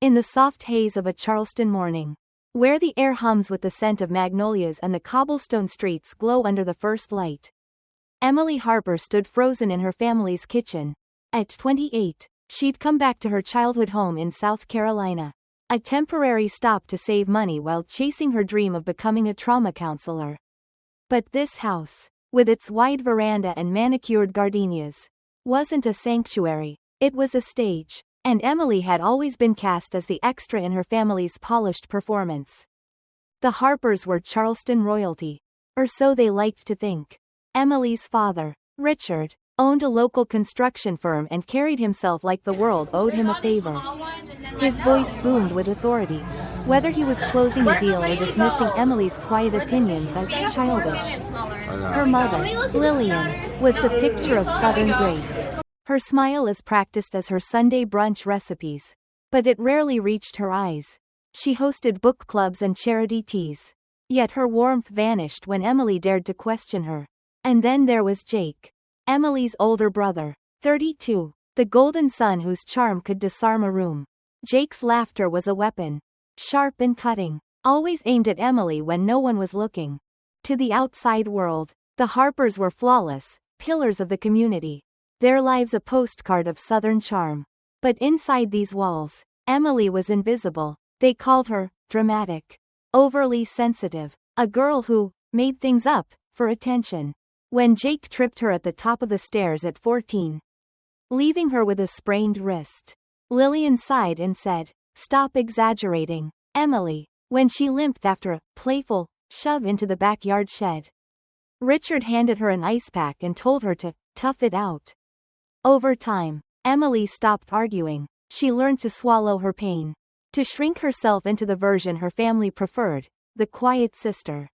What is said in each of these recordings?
In the soft haze of a Charleston morning, where the air hums with the scent of magnolias and the cobblestone streets glow under the first light, Emily Harper stood frozen in her family's kitchen. At 28, she'd come back to her childhood home in South Carolina, a temporary stop to save money while chasing her dream of becoming a trauma counselor. But this house, with its wide veranda and manicured gardenias, wasn't a sanctuary, it was a stage, and Emily had always been cast as the extra in her family's polished performance. The Harpers were Charleston royalty, or so they liked to think. Emily's father, Richard, owned a local construction firm and carried himself like the world owed him a favor. His voice boomed with authority, whether he was closing a deal or dismissing Emily's quiet opinions as childish. Her mother, Lillian, was the picture of Southern grace. Her smile as practiced as her Sunday brunch recipes, but it rarely reached her eyes. She hosted book clubs and charity teas. Yet her warmth vanished when Emily dared to question her. And then there was Jake, Emily's older brother, 32, the golden son whose charm could disarm a room. Jake's laughter was a weapon, sharp and cutting, always aimed at Emily when no one was looking. To the outside world, the Harpers were flawless, pillars of the community, their lives a postcard of Southern charm. But inside these walls, Emily was invisible. They called her dramatic, overly sensitive, a girl who made things up for attention. When Jake tripped her at the top of the stairs at 14, leaving her with a sprained wrist, Lillian sighed and said, "Stop exaggerating, Emily," when she limped after a playful shove into the backyard shed. Richard handed her an ice pack and told her to tough it out. Over time, Emily stopped arguing. She learned to swallow her pain, to shrink herself into the version her family preferred, the quiet sister,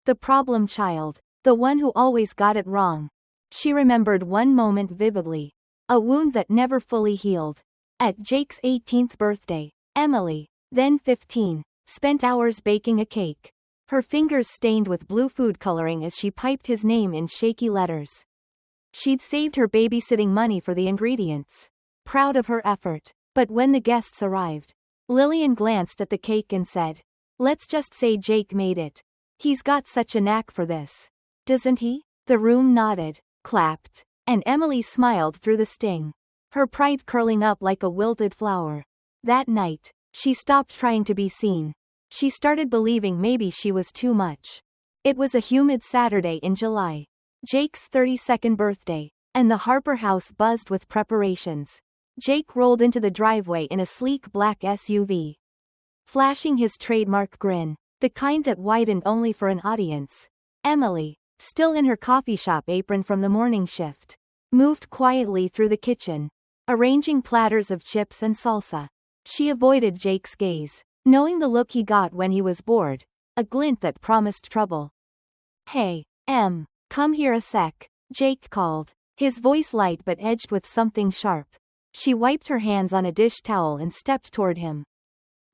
the problem child, the one who always got it wrong. She remembered one moment vividly, a wound that never fully healed. At Jake's 18th birthday, Emily, then 15, spent hours baking a cake, her fingers stained with blue food coloring as she piped his name in shaky letters. She'd saved her babysitting money for the ingredients, proud of her effort. But when the guests arrived, Lillian glanced at the cake and said, "Let's just say Jake made it. He's got such a knack for this. Doesn't he?" The room nodded, clapped, and Emily smiled through the sting, her pride curling up like a wilted flower. That night, she stopped trying to be seen. She started believing maybe she was too much. It was a humid Saturday in July, Jake's 32nd birthday, and the Harper house buzzed with preparations. Jake rolled into the driveway in a sleek black SUV, flashing his trademark grin, the kind that widened only for an audience. Emily, still in her coffee shop apron from the morning shift, moved quietly through the kitchen, arranging platters of chips and salsa. She avoided Jake's gaze, knowing the look he got when he was bored, a glint that promised trouble. "Hey, Em, come here a sec," Jake called, his voice light but edged with something sharp. She wiped her hands on a dish towel and stepped toward him,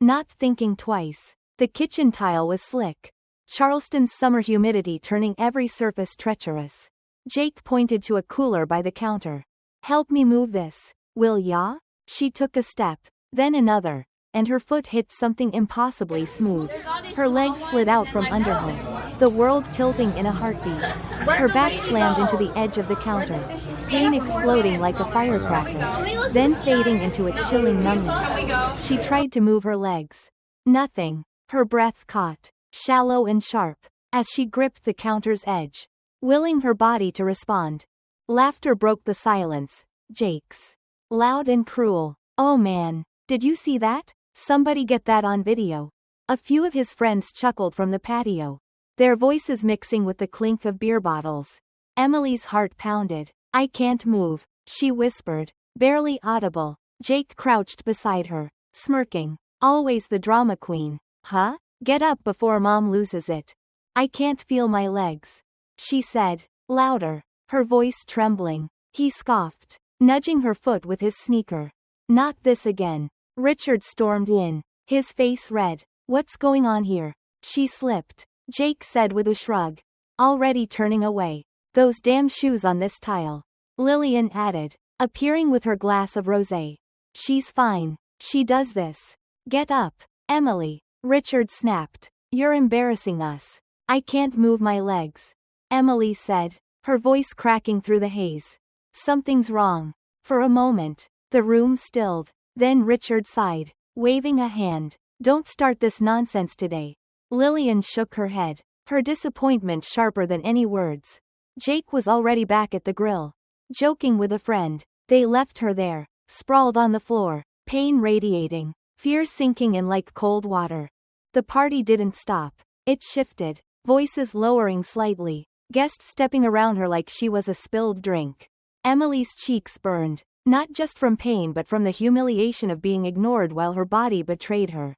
not thinking twice. The kitchen tile was slick, Charleston's summer humidity turning every surface treacherous. Jake pointed to a cooler by the counter. "Help me move this, will ya?" She took a step, then another, and her foot hit something impossibly smooth. Her legs slid out from under her, the world tilting in a heartbeat. Her back slammed into the edge of the counter, pain exploding like a firecracker, then fading into a chilling numbness. She tried to move her legs. Nothing. Her breath caught, shallow and sharp, as she gripped the counter's edge, willing her body to respond. Laughter broke the silence, Jake's, loud and cruel. "Oh man, did you see that? Somebody get that on video." A few of his friends chuckled from the patio, their voices mixing with the clink of beer bottles. Emily's heart pounded. "I can't move," she whispered, barely audible. Jake crouched beside her, smirking. Always the drama queen. "Huh? Get up before Mom loses it." "I can't feel my legs," she said, louder, her voice trembling. He scoffed, nudging her foot with his sneaker. "Not this again." Richard stormed in, his face red. "What's going on here?" She slipped, Jake said with a shrug, already turning away. "Those damn shoes on this tile," Lillian added, appearing with her glass of rosé. "She's fine." She does this. Get up, Emily. Richard snapped. You're embarrassing us. I can't move my legs. Emily said, her voice cracking through the haze. Something's wrong. For a moment, the room stilled. Then Richard sighed, waving a hand. Don't start this nonsense today. Lillian shook her head, her disappointment sharper than any words. Jake was already back at the grill, joking with a friend. They left her there, sprawled on the floor, pain radiating, fear sinking in like cold water. The party didn't stop. It shifted, voices lowering slightly, guests stepping around her like she was a spilled drink. Emily's cheeks burned, not just from pain but from the humiliation of being ignored while her body betrayed her.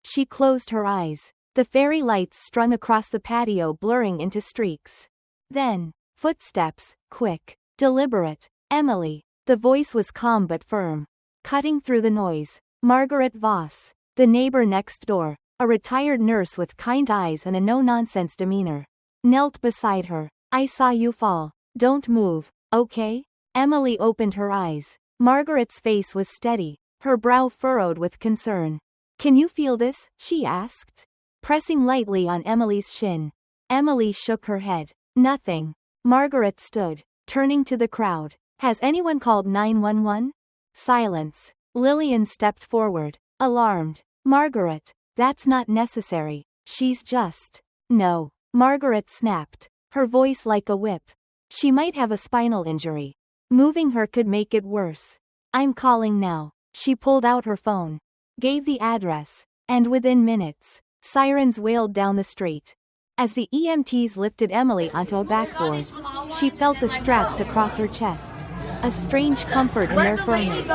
She closed her eyes, the fairy lights strung across the patio blurring into streaks. Then, footsteps, quick, deliberate. Emily. The voice was calm but firm. Cutting through the noise, Margaret Voss, the neighbor next door, a retired nurse with kind eyes and a no-nonsense demeanor, knelt beside her. I saw you fall. Don't move, okay? Emily opened her eyes. Margaret's face was steady, her brow furrowed with concern. Can you feel this? She asked, pressing lightly on Emily's shin. Emily shook her head. Nothing. Margaret stood, turning to the crowd. Has anyone called 911? Silence. Lillian stepped forward, alarmed. Margaret, that's not necessary. She's just... No. Margaret snapped, her voice like a whip. She might have a spinal injury. Moving her could make it worse. I'm calling now. She pulled out her phone, gave the address, and within minutes, sirens wailed down the street. As the EMTs lifted Emily onto a backboard, she felt the straps across her chest. A strange comfort in their firmness.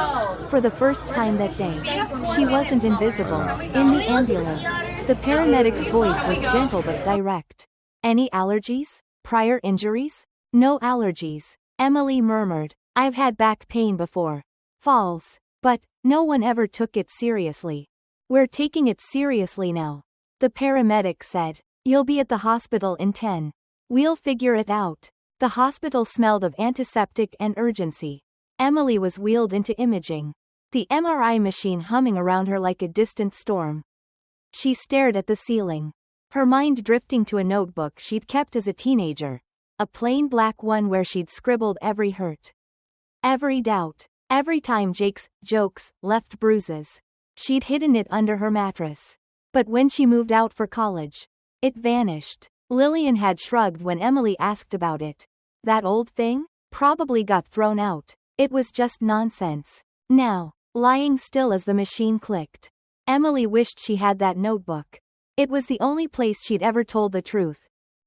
For the first time that day, she wasn't invisible. In the ambulance, the paramedic's voice was gentle but direct. Any allergies? Prior injuries? No allergies. Emily murmured. I've had back pain before. Falls. But, no one ever took it seriously. We're taking it seriously now. The paramedic said. You'll be at the hospital in 10. We'll figure it out. The hospital smelled of antiseptic and urgency. Emily was wheeled into imaging, the MRI machine humming around her like a distant storm. She stared at the ceiling, her mind drifting to a notebook she'd kept as a teenager, a plain black one where she'd scribbled every hurt, every doubt, every time Jake's jokes left bruises. She'd hidden it under her mattress. But when she moved out for college, it vanished. Lillian had shrugged when Emily asked about it. That old thing? Probably got thrown out. It was just nonsense. Now, lying still as the machine clicked, Emily wished she had that notebook. It was the only place she'd ever told the truth.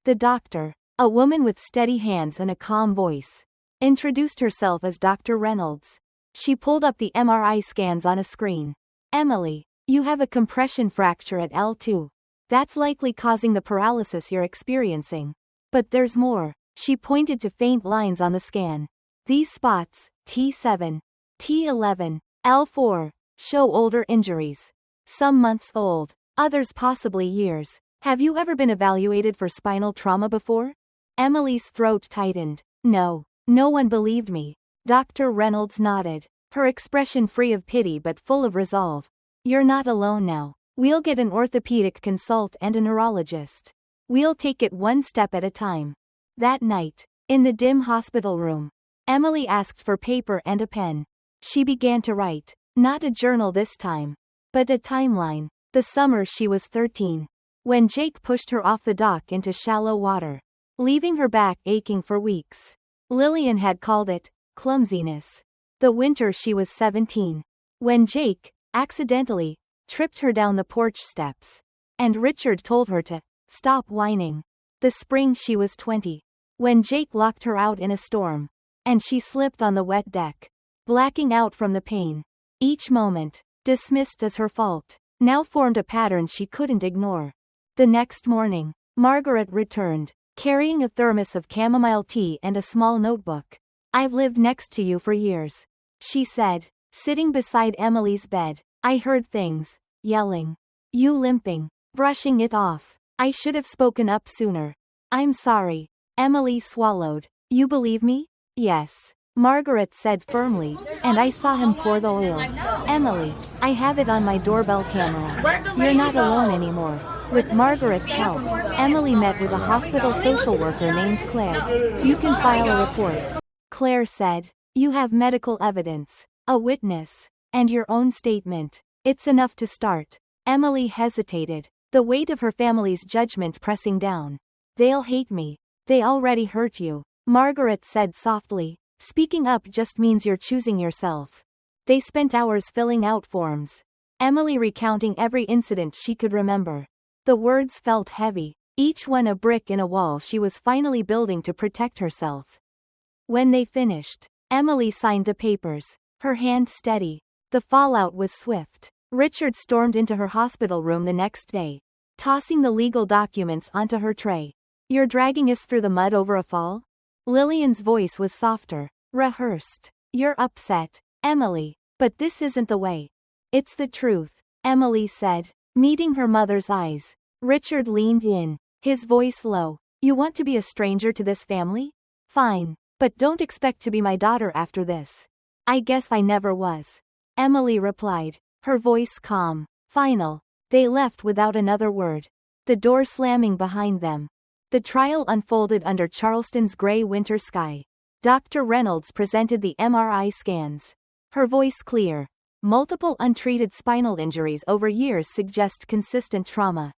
The doctor, a woman with steady hands and a calm voice, introduced herself as Dr. Reynolds. She pulled up the MRI scans on a screen. Emily, you have a compression fracture at L2. That's likely causing the paralysis you're experiencing. But there's more. She pointed to faint lines on the scan. These spots, T7, T11, L4, show older injuries. Some months old, others possibly years. Have you ever been evaluated for spinal trauma before? Emily's throat tightened. No. No one believed me. Dr. Reynolds nodded, her expression free of pity but full of resolve. You're not alone now. We'll get an orthopedic consult and a neurologist. We'll take it one step at a time. That night, in the dim hospital room, Emily asked for paper and a pen. She began to write, not a journal this time, but a timeline. The summer she was 13, when Jake pushed her off the dock into shallow water, leaving her back aching for weeks. Lillian had called it clumsiness. The winter she was 17, when Jake, accidentally, tripped her down the porch steps, and Richard told her to stop whining. The spring she was 20, when Jake locked her out in a storm, and she slipped on the wet deck, blacking out from the pain. Each moment, dismissed as her fault, now formed a pattern she couldn't ignore. The next morning, Margaret returned, carrying a thermos of chamomile tea and a small notebook. I've lived next to you for years, she said, sitting beside Emily's bed. I heard things, yelling, you limping, brushing it off. I should have spoken up sooner. I'm sorry. Emily swallowed. You believe me? Yes. Margaret said firmly, and I saw him pour the oil. Emily, I have it on my doorbell camera. You're not alone anymore. With Margaret's help, Emily met with a hospital social worker named Claire. You can file a report. Claire said. You have medical evidence, a witness, and your own statement. It's enough to start. Emily hesitated, the weight of her family's judgment pressing down. They'll hate me. They already hurt you, Margaret said softly. Speaking up just means you're choosing yourself. They spent hours filling out forms, Emily recounting every incident she could remember. The words felt heavy, each one a brick in a wall she was finally building to protect herself. When they finished, Emily signed the papers, her hand steady. The fallout was swift. Richard stormed into her hospital room the next day, tossing the legal documents onto her tray. You're dragging us through the mud over a fall? Lillian's voice was softer, rehearsed. You're upset, Emily, but this isn't the way. It's the truth, Emily said, meeting her mother's eyes. Richard leaned in, his voice low. You want to be a stranger to this family? Fine, but don't expect to be my daughter after this. I guess I never was, Emily replied, her voice calm, final. They left without another word, the door slamming behind them. The trial unfolded under Charleston's gray winter sky. Dr. Reynolds presented the MRI scans. Her voice clear. Multiple untreated spinal injuries over years suggest consistent trauma.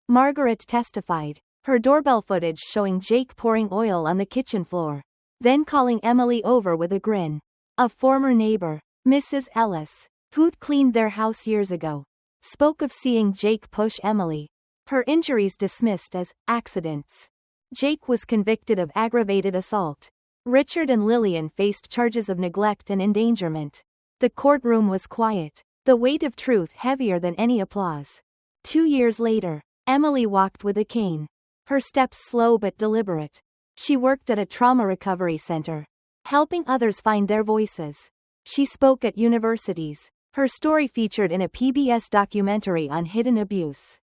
Margaret testified, her doorbell footage showing Jake pouring oil on the kitchen floor, then calling Emily over with a grin. A former neighbor, Mrs. Ellis, who'd cleaned their house years ago, spoke of seeing Jake push Emily. Her injuries dismissed as accidents. Jake was convicted of aggravated assault. Richard and Lillian faced charges of neglect and endangerment. The courtroom was quiet, the weight of truth heavier than any applause. 2 years later, Emily walked with a cane, her steps slow but deliberate. She worked at a trauma recovery center, helping others find their voices. She spoke at universities, her story featured in a PBS documentary on hidden abuse.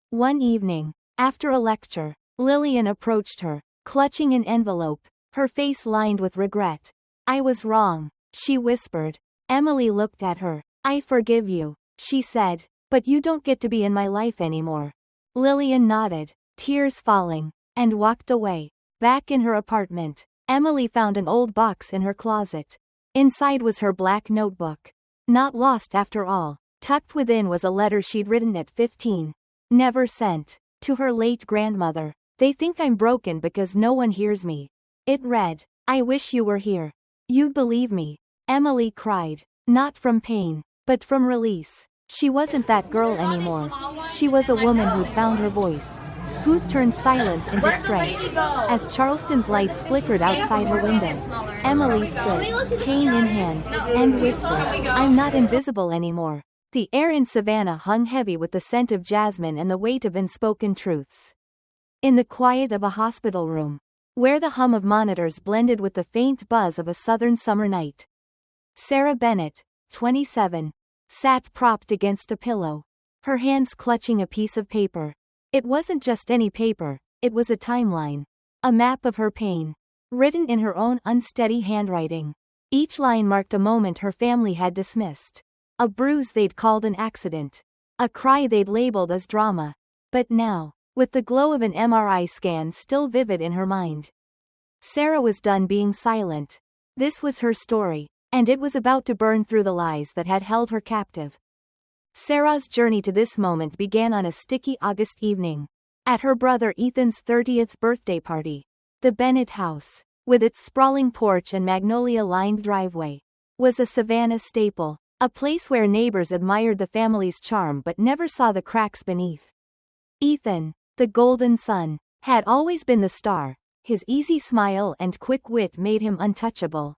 One evening, after a lecture, Lillian approached her, clutching an envelope, her face lined with regret. I was wrong, she whispered. Emily looked at her. I forgive you, she said, but you don't get to be in my life anymore. Lillian nodded, tears falling, and walked away. Back in her apartment, Emily found an old box in her closet. Inside was her black notebook. Not lost after all. Tucked within was a letter she'd written at 15. Never sent. To her late grandmother. They think I'm broken because no one hears me. It read, I wish you were here. You'd believe me. Emily cried. Not from pain, but from release. She wasn't that girl anymore. She was a woman who'd found her voice, who'd turned silence into strength. As Charleston's lights flickered outside her window, Emily stood, cane in hand, and whispered, I'm not invisible anymore. The air in Savannah hung heavy with the scent of jasmine and the weight of unspoken truths. In the quiet of a hospital room, where the hum of monitors blended with the faint buzz of a southern summer night, Sarah Bennett, 27, sat propped against a pillow, her hands clutching a piece of paper. It wasn't just any paper, it was a timeline. A map of her pain, written in her own unsteady handwriting. Each line marked a moment her family had dismissed. A bruise they'd called an accident. A cry they'd labeled as drama. But now, with the glow of an MRI scan still vivid in her mind, Sarah was done being silent. This was her story, and it was about to burn through the lies that had held her captive. Sarah's journey to this moment began on a sticky August evening, at her brother Ethan's 30th birthday party. The Bennett house, with its sprawling porch and magnolia-lined driveway, was a Savannah staple, a place where neighbors admired the family's charm but never saw the cracks beneath. Ethan, the golden son, had always been the star. His easy smile and quick wit made him untouchable.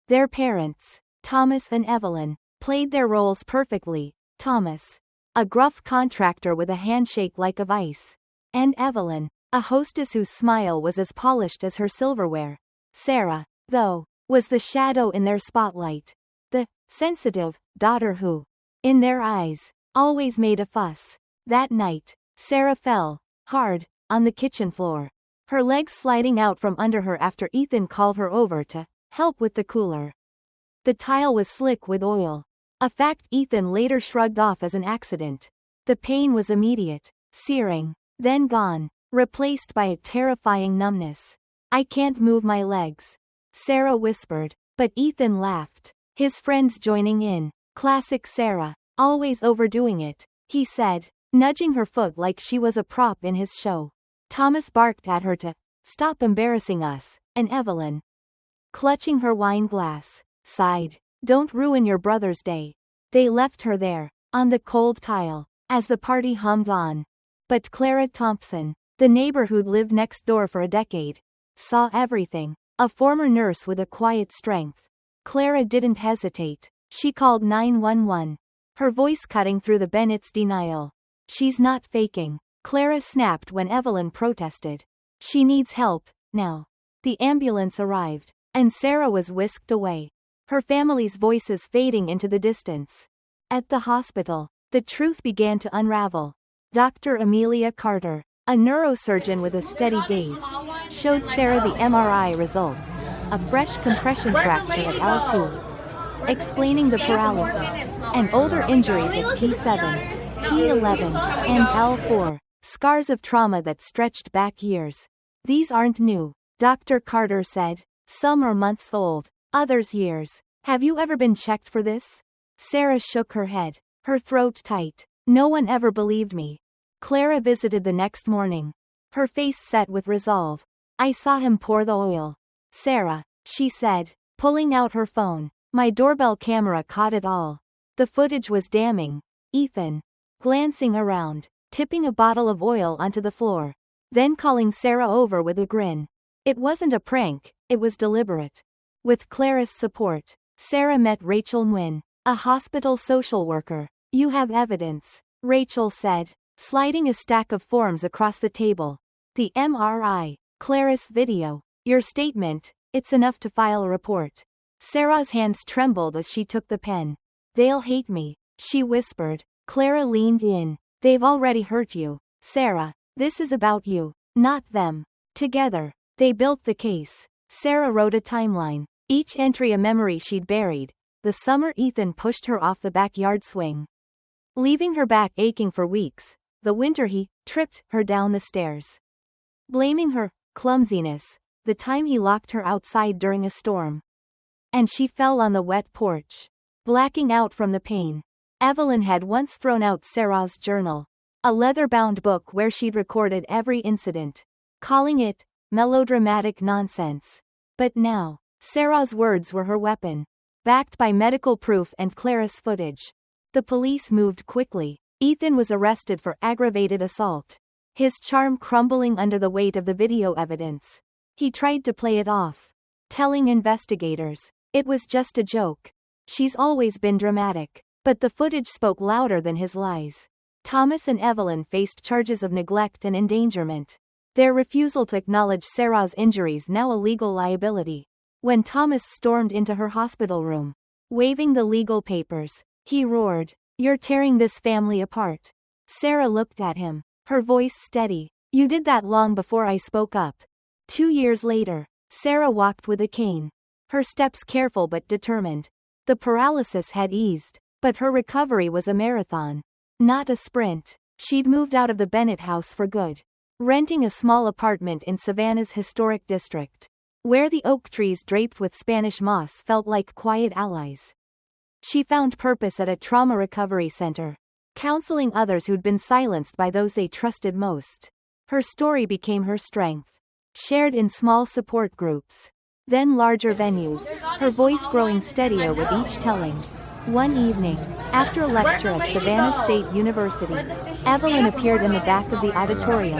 Their parents, Thomas and Evelyn, played their roles perfectly. Thomas, a gruff contractor with a handshake like of ice, and Evelyn, a hostess whose smile was as polished as her silverware. Sarah, though, was the shadow in their spotlight, the sensitive daughter who, in their eyes, always made a fuss. That night, Sarah fell, hard, on the kitchen floor, her legs sliding out from under her after Ethan called her over to Help with the cooler. The tile was slick with oil. A fact Ethan later shrugged off as an accident. The pain was immediate, searing, then gone, replaced by a terrifying numbness. I can't move my legs, Sarah whispered, but Ethan laughed, his friends joining in. Classic Sarah, always overdoing it, he said, nudging her foot like she was a prop in his show. Thomas barked at her to stop embarrassing us, and Evelyn, clutching her wine glass, sighed, don't ruin your brother's day. They left her there, on the cold tile, as the party hummed on. But Clara Thompson, the neighbor who'd lived next door for a decade, saw everything, a former nurse with a quiet strength. Clara didn't hesitate. She called 911, her voice cutting through the Bennett's denial. She's not faking, Clara snapped when Evelyn protested. She needs help, now. The ambulance arrived, and Sarah was whisked away, her family's voices fading into the distance. At the hospital, the truth began to unravel. Dr. Amelia Carter, a neurosurgeon with a steady gaze, showed Sarah the MRI results, a fresh compression fracture at L2. Explaining the paralysis, and older injuries at T7, T11, and L4, scars of trauma that stretched back years. These aren't new, Dr. Carter said. Some are months old, others years. Have you ever been checked for this? Sarah shook her head, her throat tight. No one ever believed me. Clara visited the next morning, her face set with resolve. I saw him pour the oil. Sarah, she said, pulling out her phone. My doorbell camera caught it all. The footage was damning. Ethan, glancing around, tipping a bottle of oil onto the floor, then calling Sarah over with a grin. It wasn't a prank, it was deliberate. With Clara's support, Sarah met Rachel Nguyen, a hospital social worker. You have evidence, Rachel said, sliding a stack of forms across the table. The MRI, Clara's video, your statement, it's enough to file a report. Sarah's hands trembled as she took the pen. They'll hate me, she whispered. Clara leaned in. They've already hurt you, Sarah. This is about you, not them. Together, they built the case. Sarah wrote a timeline, each entry a memory she'd buried. The summer Ethan pushed her off the backyard swing, leaving her back aching for weeks. The winter he tripped her down the stairs, blaming her clumsiness. The time he locked her outside during a storm, and she fell on the wet porch, blacking out from the pain. Evelyn had once thrown out Sarah's journal, a leather-bound book where she'd recorded every incident, calling it melodramatic nonsense. But now, Sarah's words were her weapon, backed by medical proof and Clara's footage. The police moved quickly. Ethan was arrested for aggravated assault, his charm crumbling under the weight of the video evidence. He tried to play it off, telling investigators, it was just a joke. She's always been dramatic. But the footage spoke louder than his lies. Thomas and Evelyn faced charges of neglect and endangerment, their refusal to acknowledge Sarah's injuries now a legal liability. When Thomas stormed into her hospital room, waving the legal papers, he roared, "You're tearing this family apart." Sarah looked at him, her voice steady. "You did that long before I spoke up." 2 years later, Sarah walked with a cane, her steps careful but determined. The paralysis had eased, but her recovery was a marathon, not a sprint. She'd moved out of the Bennett house for good, renting a small apartment in Savannah's historic district, where the oak trees draped with Spanish moss felt like quiet allies. She found purpose at a trauma recovery center, counseling others who'd been silenced by those they trusted most. Her story became her strength, shared in small support groups, then larger venues, her voice growing steadier with each telling. One evening, after a lecture at Savannah State University, Evelyn appeared in the back of the auditorium.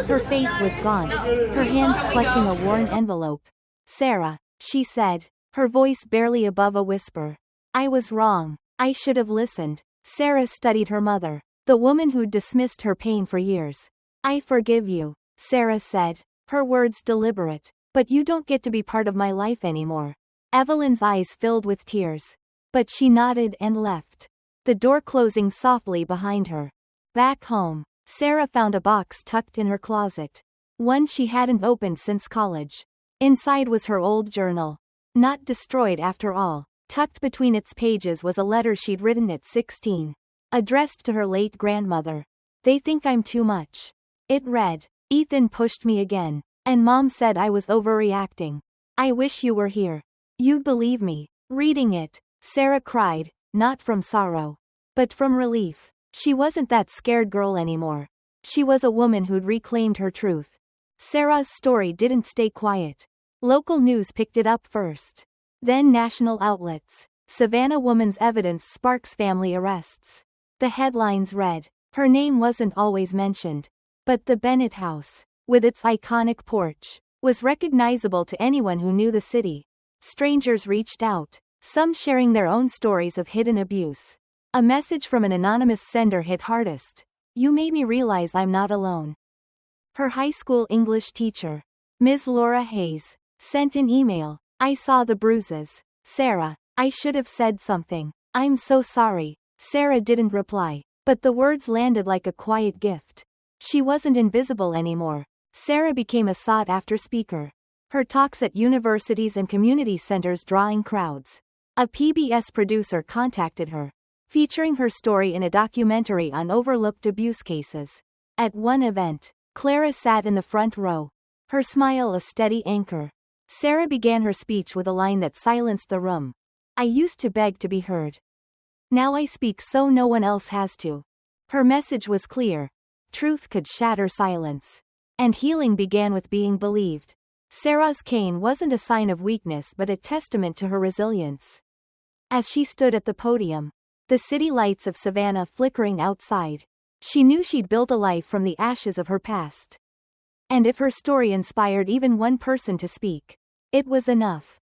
Her face was gaunt, her hands clutching a worn envelope. "Sarah," she said, her voice barely above a whisper. "I was wrong. I should have listened." Sarah studied her mother, the woman who'd dismissed her pain for years. "I forgive you," Sarah said, her words deliberate, "but you don't get to be part of my life anymore." Evelyn's eyes filled with tears, but she nodded and left, the door closing softly behind her. Back home, Sarah found a box tucked in her closet, one she hadn't opened since college. Inside was her old journal, Not destroyed after all. Tucked between its pages was a letter she'd written at 16. Addressed to her late grandmother. They think I'm too much. It read, Ethan pushed me again. And Mom said I was overreacting. I wish you were here. You'd believe me. Reading it, Sarah cried, not from sorrow, but from relief. She wasn't that scared girl anymore. She was a woman who'd reclaimed her truth. Sarah's story didn't stay quiet. Local news picked it up first. Then national outlets. Savannah woman's evidence sparks family arrests. The headlines read, her name wasn't always mentioned. But the Bennett house, with its iconic porch, was recognizable to anyone who knew the city. Strangers reached out, some sharing their own stories of hidden abuse. A message from an anonymous sender hit hardest. You made me realize I'm not alone. Her high school English teacher, Ms. Laura Hayes, sent an email. I saw the bruises. Sarah, I should have said something. I'm so sorry. Sarah didn't reply, but the words landed like a quiet gift. She wasn't invisible anymore. Sarah became a sought-after speaker. Her talks at universities and community centers drawing crowds. A PBS producer contacted her, featuring her story in a documentary on overlooked abuse cases. At one event, Clara sat in the front row, her smile a steady anchor. Sarah began her speech with a line that silenced the room. I used to beg to be heard. Now I speak so no one else has to. Her message was clear. Truth could shatter silence. And healing began with being believed. Sarah's cane wasn't a sign of weakness but a testament to her resilience. As she stood at the podium, the city lights of Savannah flickering outside, she knew she'd built a life from the ashes of her past. And if her story inspired even one person to speak, it was enough.